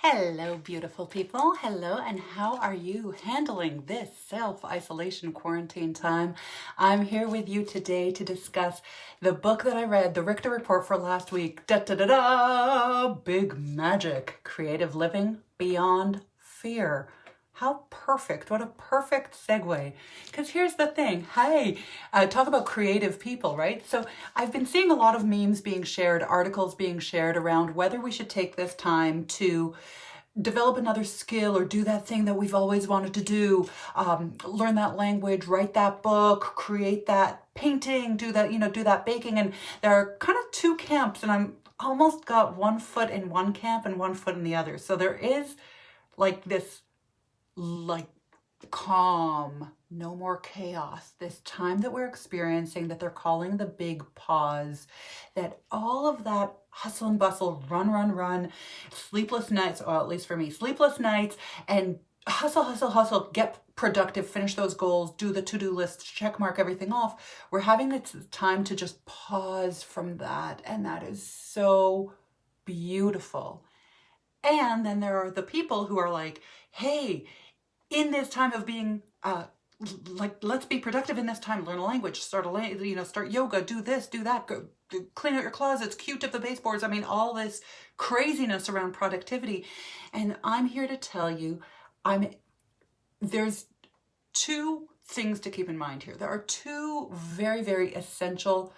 Hello, beautiful people. Hello, and how are you handling this self-isolation quarantine time? I'm here with you today to discuss the book that I read, the Richter report for last week. Da da da da! Big Magic: Creative Living Beyond Fear. How perfect. What a perfect segue. Because here's the thing. Hey, talk about creative people, right? So I've been seeing a lot of memes being shared, articles being shared around whether we should take this time to develop another skill or do that thing that we've always wanted to do, learn that language, write that book, create that painting, do that baking. And there are kind of two camps, and I'm almost got one foot in one camp and one foot in the other. So there is like this calm, no more chaos, this time that we're experiencing that they're calling the big pause, that all of that hustle and bustle, run, sleepless nights, or at least for me, sleepless nights, and hustle, get productive, finish those goals, do the to-do list, check mark everything off. We're having this time to just pause from that, and that is so beautiful. And then there are the people who are like, hey, in this time of being let's be productive in this time, learn a language, start yoga, do this, do that, go clean out your closets, Q-tip the baseboards. I mean, all this craziness around productivity. And I'm here to tell you, there's two things to keep in mind here. There are two very, very essential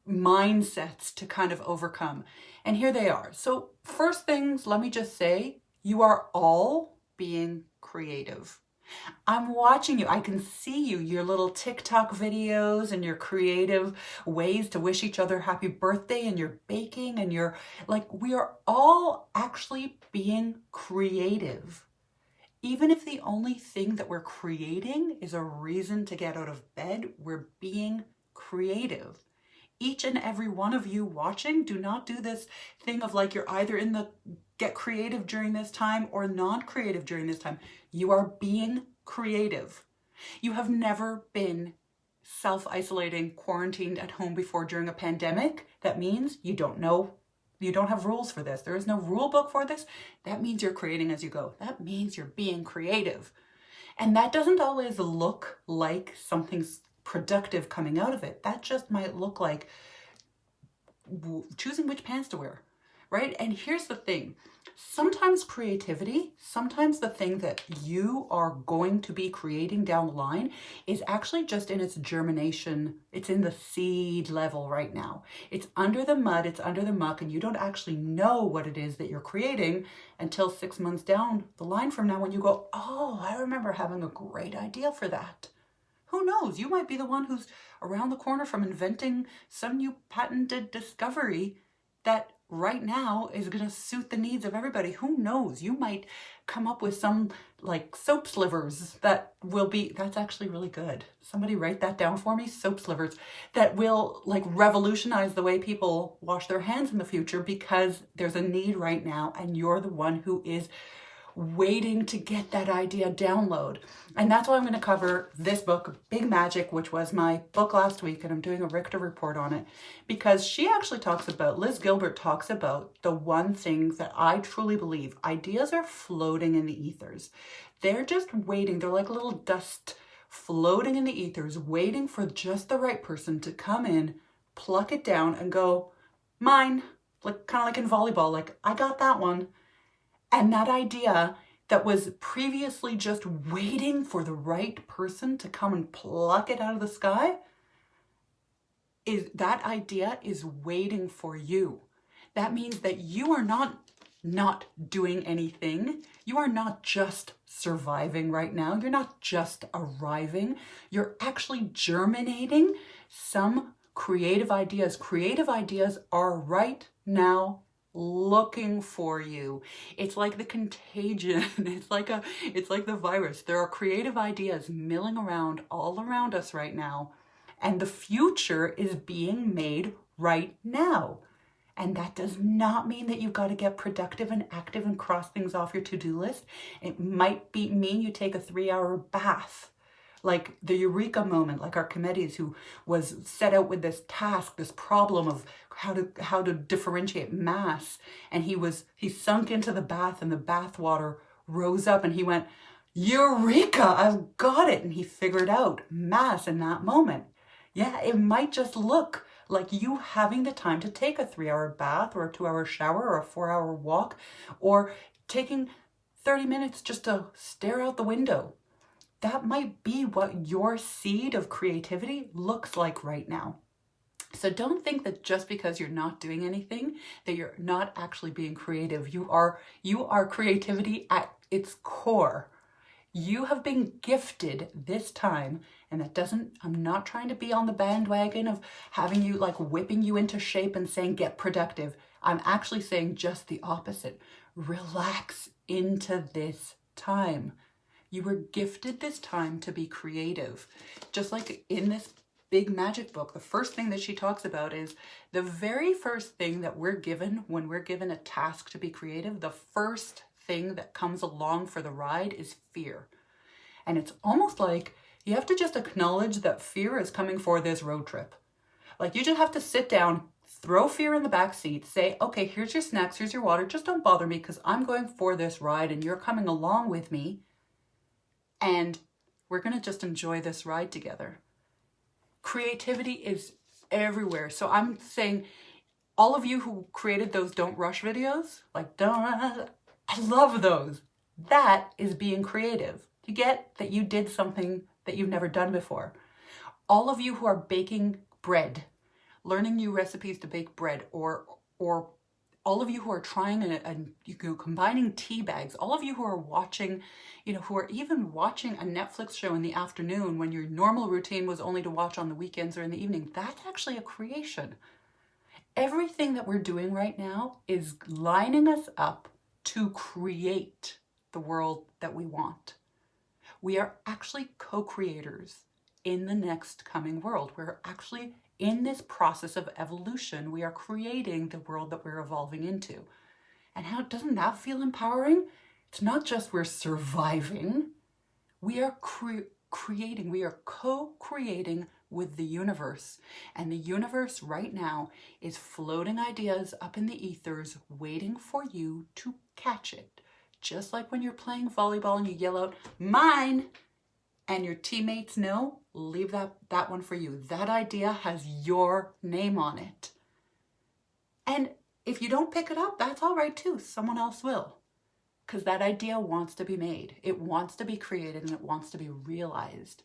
mindsets to kind of overcome. And here they are. So first things, let me just say, you are all being creative. I'm watching you. I can see you, your little TikTok videos and your creative ways to wish each other happy birthday, and your baking, and we are all actually being creative. Even if the only thing that we're creating is a reason to get out of bed, we're being creative. Each and every one of you watching, do not do this thing of like you're either in the get creative during this time or non-creative during this time. You are being creative. You have never been self-isolating, quarantined at home before during a pandemic. That means you don't have rules for this. There is no rule book for this. That means you're creating as you go. That means you're being creative. And that doesn't always look like something's productive coming out of it. That just might look like choosing which pants to wear, right? And here's the thing. Sometimes creativity, sometimes the thing that you are going to be creating down the line is actually just in its germination. It's in the seed level right now. It's under the mud, it's under the muck, and you don't actually know what it is that you're creating until 6 months down the line from now when you go, oh, I remember having a great idea for that. Who knows? You might be the one who's around the corner from inventing some new patented discovery that right now is going to suit the needs of everybody. Who knows? You might come up with some like soap slivers that's actually really good. Somebody write that down for me, soap slivers, that will like revolutionize the way people wash their hands in the future, because there's a need right now and you're the one who is waiting to get that idea download. And that's why I'm going to cover this book, Big Magic, which was my book last week, and I'm doing a Richter report on it, because she actually Liz Gilbert talks about the one thing that I truly believe: ideas are floating in the ethers. They're just waiting. They're like little dust floating in the ethers, waiting for just the right person to come in, pluck it down and go, mine, like kind of like in volleyball, like I got that one. And that idea that was previously just waiting for the right person to come and pluck it out of the sky, that idea is waiting for you. That means that you are not doing anything. You are not just surviving right now. You're not just arriving. You're actually germinating some creative ideas. Creative ideas are right now looking for you. It's like the contagion. It's like the virus. There are creative ideas milling around all around us right now, and the future is being made right now. And that does not mean that you've got to get productive and active and cross things off your to-do list. It might mean you take a 3-hour bath, Like the eureka moment, like Archimedes, who was set out with this task, this problem of how to differentiate mass. And he sunk into the bath, and the bath water rose up, and he went, Eureka, I've got it. And he figured out mass in that moment. Yeah, it might just look like you having the time to take a 3-hour bath or a 2-hour shower or a 4-hour walk, or taking 30 minutes just to stare out the window. That might be what your seed of creativity looks like right now. So don't think that just because you're not doing anything, that you're not actually being creative. You are creativity at its core. You have been gifted this time, and I'm not trying to be on the bandwagon of having you like whipping you into shape and saying get productive. I'm actually saying just the opposite. Relax into this time. You were gifted this time to be creative. Just like in this big magic book, the first thing that she talks about is the very first thing that we're given when we're given a task to be creative. The first thing that comes along for the ride is fear. And it's almost like you have to just acknowledge that fear is coming for this road trip. Like you just have to sit down, throw fear in the back seat, say, okay, here's your snacks, here's your water. Just don't bother me because I'm going for this ride and you're coming along with me. And we're going to just enjoy this ride together. Creativity is everywhere. So I'm saying all of you who created those don't rush videos, like I love those. That is being creative. You get that you did something that you've never done before. All of you who are baking bread, learning new recipes to bake bread, or all of you who are trying combining tea bags, all of you who are watching, who are even watching a Netflix show in the afternoon when your normal routine was only to watch on the weekends or in the evening, that's actually a creation. Everything that we're doing right now is lining us up to create the world that we want. We are actually co-creators in the next coming world. We're actually in this process of evolution. We are creating the world that we're evolving into. And how doesn't that feel empowering? It's not just we're surviving. We are creating. We are co-creating with the universe. And the universe right now is floating ideas up in the ethers, waiting for you to catch it. Just like when you're playing volleyball and you yell out, mine, and your teammates know, leave that one for you. That idea has your name on it. And if you don't pick it up, that's all right too. Someone else will. Because that idea wants to be made. It wants to be created and it wants to be realized.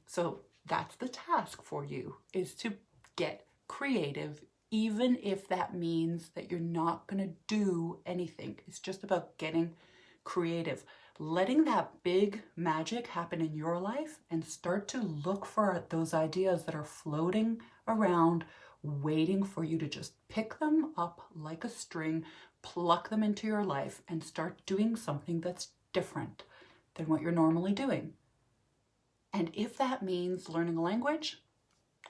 So that's the task for you, is to get creative, even if that means that you're not going to do anything. It's just about getting creative, letting that big magic happen in your life, and start to look for those ideas that are floating around, waiting for you to just pick them up like a string, pluck them into your life, and start doing something that's different than what you're normally doing. And if that means learning a language,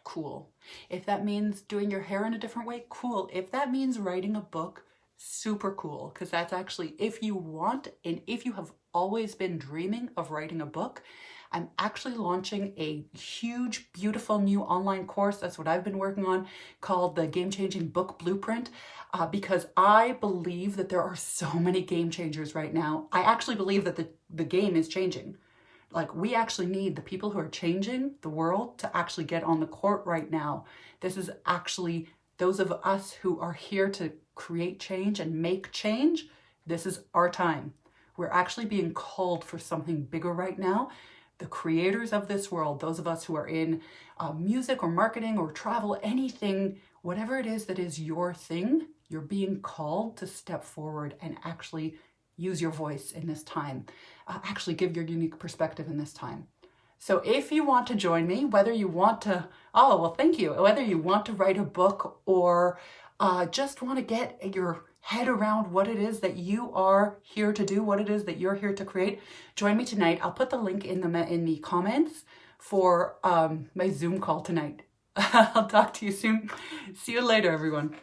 cool. If that means doing your hair in a different way, cool. If that means writing a book, super cool. Because that's actually, if you want, and if you have always been dreaming of writing a book, I'm actually launching a huge, beautiful new online course. That's what I've been working on, called the Game Changing Book Blueprint, because I believe that there are so many game changers right now. I actually believe that the game is changing. Like, we actually need the people who are changing the world to actually get on the court right now. This is actually those of us who are here to create change and make change. This is our time. We're actually being called for something bigger right now. The creators of this world, those of us who are in music or marketing or travel, anything, whatever it is that is your thing, you're being called to step forward and actually use your voice in this time. Actually give your unique perspective in this time. So if you want to join me, whether you want to, oh, well, thank you. Whether you want to write a book or just want to get your head around what it is that you are here to do, what it is that you're here to create, join me tonight. I'll put the link in the comments for my Zoom call tonight. I'll talk to you soon. See you later, everyone.